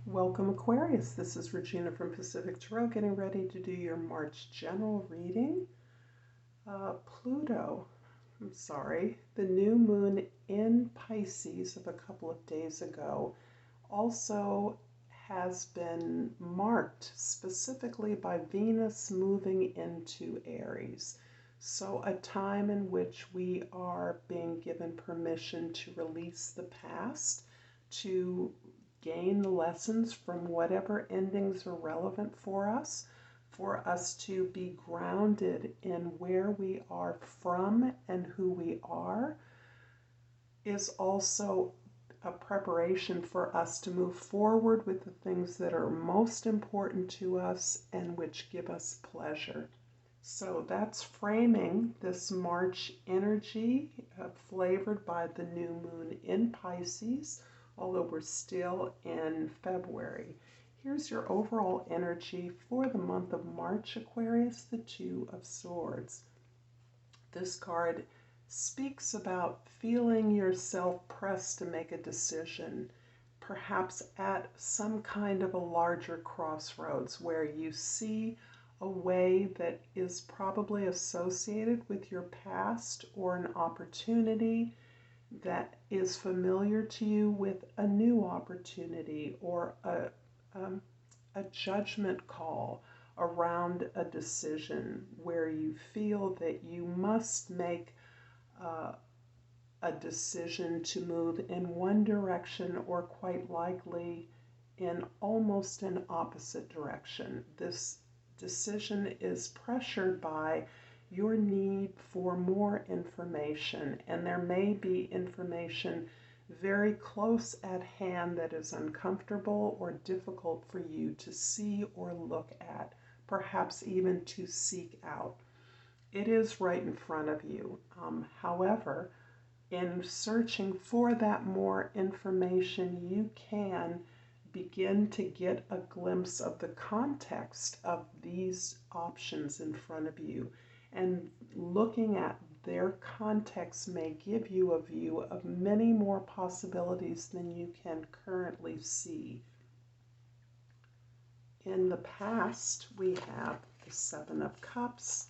Welcome Aquarius, this is Regina from Pacific Tarot getting ready to do your March general reading. The new moon in Pisces of a couple of days ago also has been marked specifically by Venus moving into Aries. So a time in which we are being given permission to release the past, to gain the lessons from whatever endings are relevant for us to be grounded in where we are from and who we are, is also a preparation for us to move forward with the things that are most important to us and which give us pleasure. So that's framing this March energy, flavored by the new moon in Pisces, although we're still in February. Here's your overall energy for the month of March, Aquarius, the Two of Swords. This card speaks about feeling yourself pressed to make a decision, perhaps at some kind of a larger crossroads where you see a way that is probably associated with your past or an opportunity that is familiar to you with a new opportunity or a judgment call around a decision where you feel that you must make a decision to move in one direction or quite likely in almost an opposite direction. This decision is pressured by your need for more information, and there may be information very close at hand that is uncomfortable or difficult for you to see or look at, perhaps even to seek out. It is right in front of you. However, in searching for that more information, you can begin to get a glimpse of the context of these options in front of you. And looking at their context may give you a view of many more possibilities than you can currently see. In the past, we have the Seven of Cups,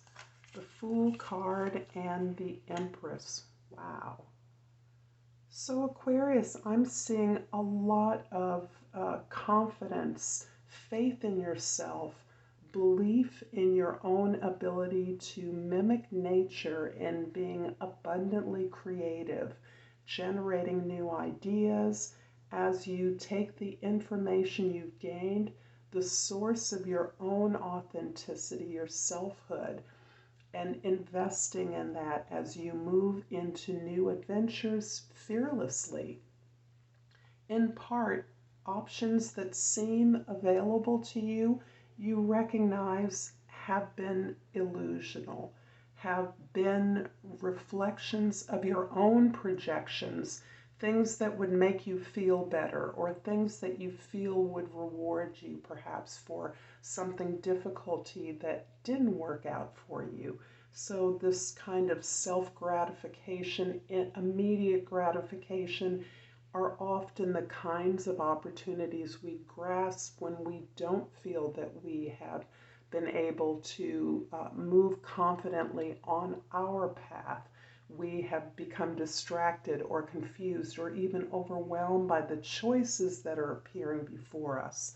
the Fool card, and the Empress. Wow. So Aquarius, I'm seeing a lot of confidence, faith in yourself, belief in your own ability to mimic nature and being abundantly creative, generating new ideas as you take the information you've gained, the source of your own authenticity, your selfhood, and investing in that as you move into new adventures fearlessly. In part, options that seem available to you, you recognize have been illusional, have been reflections of your own projections, things that would make you feel better, or things that you feel would reward you perhaps for something difficulty that didn't work out for you. So this kind of self-gratification, immediate gratification, are often the kinds of opportunities we grasp when we don't feel that we have been able to move confidently on our path. We have become distracted or confused or even overwhelmed by the choices that are appearing before us.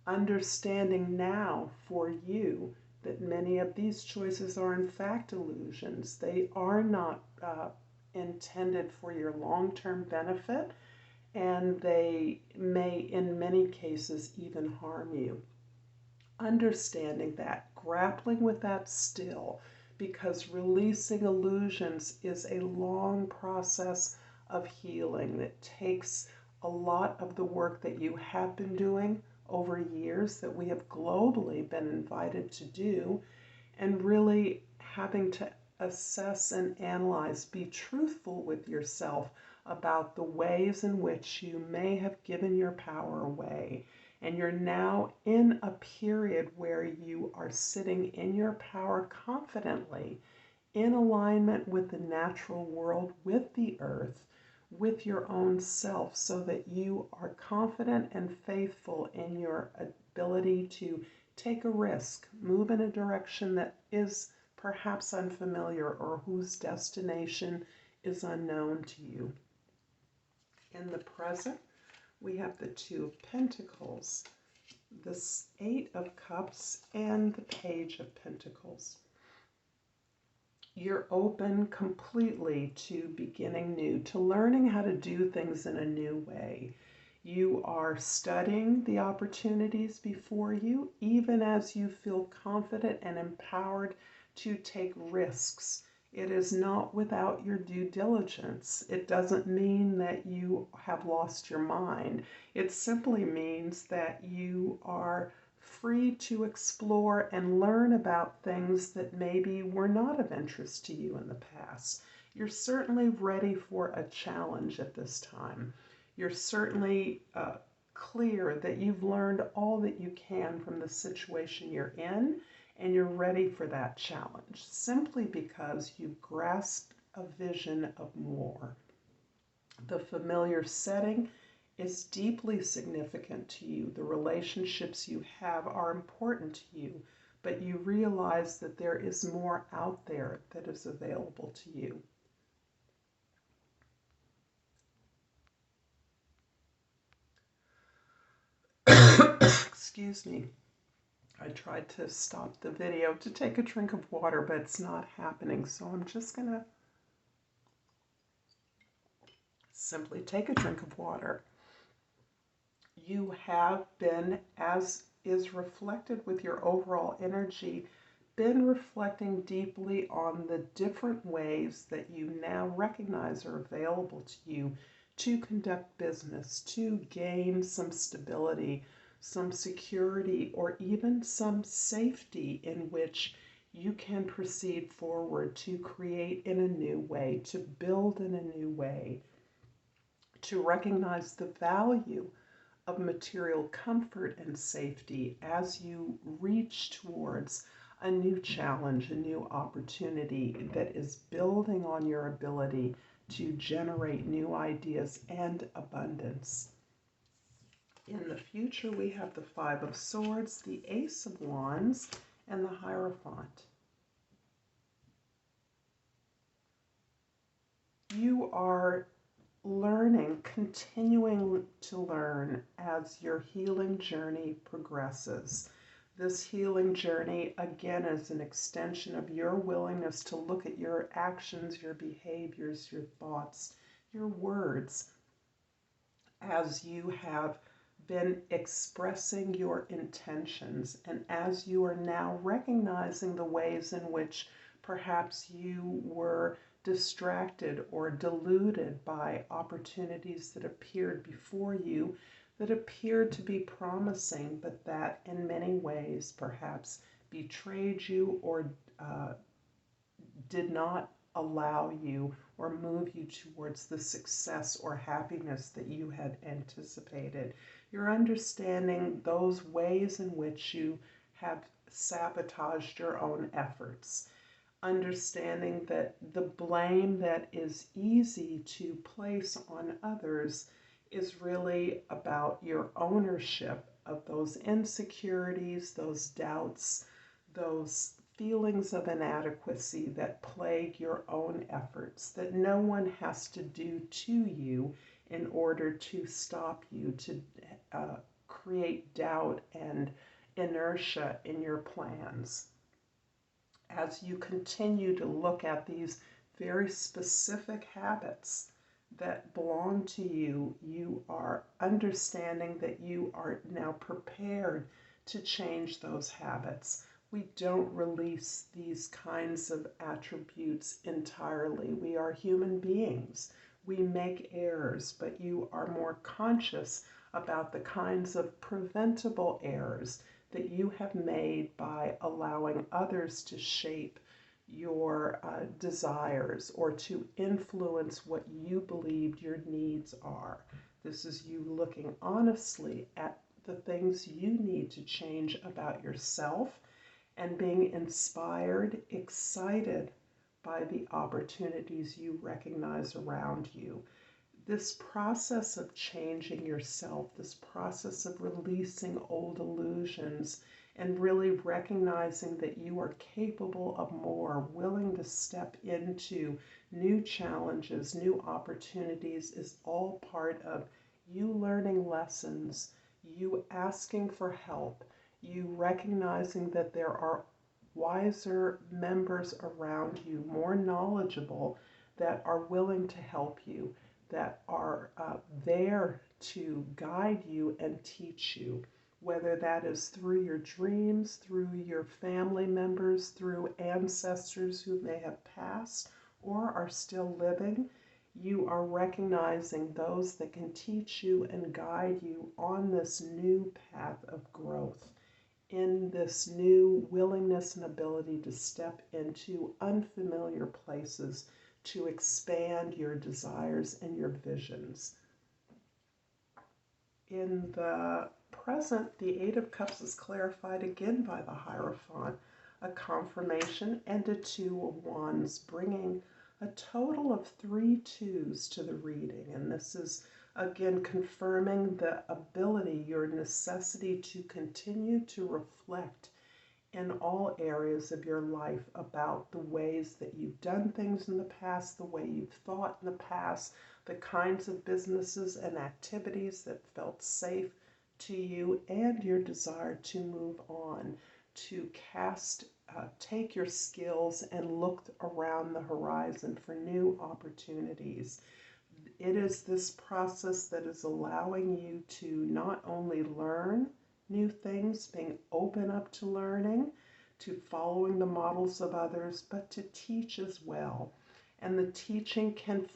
Understanding now for you that many of these choices are in fact illusions. They are not intended for your long-term benefit, and they may in many cases even harm you. Understanding that, grappling with that still, because releasing illusions is a long process of healing that takes a lot of the work that you have been doing over years, that we have globally been invited to do, and really having to assess and analyze, be truthful with yourself about the ways in which you may have given your power away. And you're now in a period where you are sitting in your power confidently, in alignment with the natural world, with the earth, with your own self so that you are confident and faithful in your ability to take a risk, move in a direction that is perhaps unfamiliar or whose destination is unknown to you. In the present, we have the Two of Pentacles, the Eight of Cups, and the Page of Pentacles. You're open completely to beginning new, to learning how to do things in a new way. You are studying the opportunities before you, even as you feel confident and empowered to take risks. It is not without your due diligence. It doesn't mean that you have lost your mind. It simply means that you are free to explore and learn about things that maybe were not of interest to you in the past. You're certainly ready for a challenge at this time. You're certainly clear that you've learned all that you can from the situation you're in, and you're ready for that challenge simply because you grasp a vision of more. The familiar setting is deeply significant to you. The relationships you have are important to you, but you realize that there is more out there that is available to you. Excuse me. I tried to stop the video to take a drink of water, but it's not happening. So I'm just going to simply take a drink of water. You have been, as is reflected with your overall energy, been reflecting deeply on the different ways that you now recognize are available to you to conduct business, to gain some stability, some security, or even some safety in which you can proceed forward to create in a new way, to build in a new way, to recognize the value of material comfort and safety as you reach towards a new challenge, a new opportunity that is building on your ability to generate new ideas and abundance. In the future, we have the Five of Swords, the Ace of Wands, and the Hierophant. You are learning, continuing to learn as your healing journey progresses. This healing journey, again, is an extension of your willingness to look at your actions, your behaviors, your thoughts, your words, as you have been expressing your intentions and as you are now recognizing the ways in which perhaps you were distracted or deluded by opportunities that appeared before you that appeared to be promising, but that in many ways perhaps betrayed you or did not allow you or move you towards the success or happiness that you had anticipated. You're understanding those ways in which you have sabotaged your own efforts. Understanding that the blame that is easy to place on others is really about your ownership of those insecurities, those doubts, those feelings of inadequacy that plague your own efforts, that no one has to do to you in order to stop you, to create doubt and inertia in your plans. As you continue to look at these very specific habits that belong to you, you are understanding that you are now prepared to change those habits. We don't release these kinds of attributes entirely. We are human beings. We make errors, but you are more conscious about the kinds of preventable errors that you have made by allowing others to shape your desires or to influence what you believed your needs are. This is you looking honestly at the things you need to change about yourself and being inspired, excited by the opportunities you recognize around you. this process of changing yourself, this process of releasing old illusions and really recognizing that you are capable of more, willing to step into new challenges, new opportunities, is all part of you learning lessons, you asking for help, you recognizing that there are wiser members around you, more knowledgeable, that are willing to help you, that are there to guide you and teach you, whether that is through your dreams, through your family members, through ancestors who may have passed or are still living. You are recognizing those that can teach you and guide you on this new path of growth, in this new willingness and ability to step into unfamiliar places, to expand your desires and your visions. In the present, the Eight of Cups is clarified again by the Hierophant, a confirmation and a Two of Wands, bringing a total of 3 twos to the reading. And this is again confirming the ability, your necessity to continue to reflect in all areas of your life about the ways that you've done things in the past, the way you've thought in the past, the kinds of businesses and activities that felt safe to you, and your desire to move on, to take your skills and look around the horizon for new opportunities. It is this process that is allowing you to not only learn new things, being open up to learning, to following the models of others, but to teach as well. And the teaching can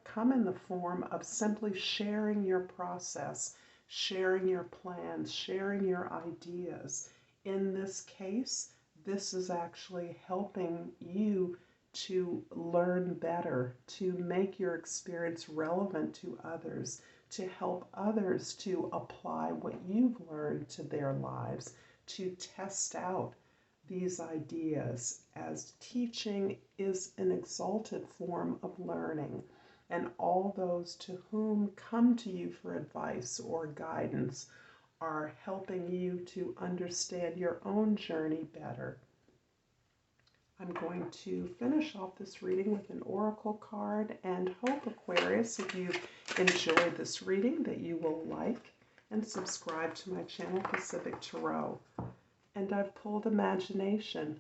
come in the form of simply sharing your process, sharing your plans, sharing your ideas. In this case, this is actually helping you to learn better, to make your experience relevant to others, to help others to apply what you've learned to their lives, to test out these ideas, as teaching is an exalted form of learning. And all those to whom come to you for advice or guidance are helping you to understand your own journey better. I'm going to finish off this reading with an oracle card, and hope, Aquarius, if you've enjoyed this reading, that you will like and subscribe to my channel, Pacific Tarot. And I've pulled Imagination.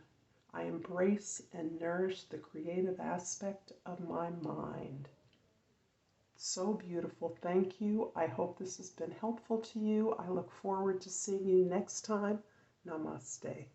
I embrace and nourish the creative aspect of my mind. So beautiful. Thank you. I hope this has been helpful to you. I look forward to seeing you next time. Namaste.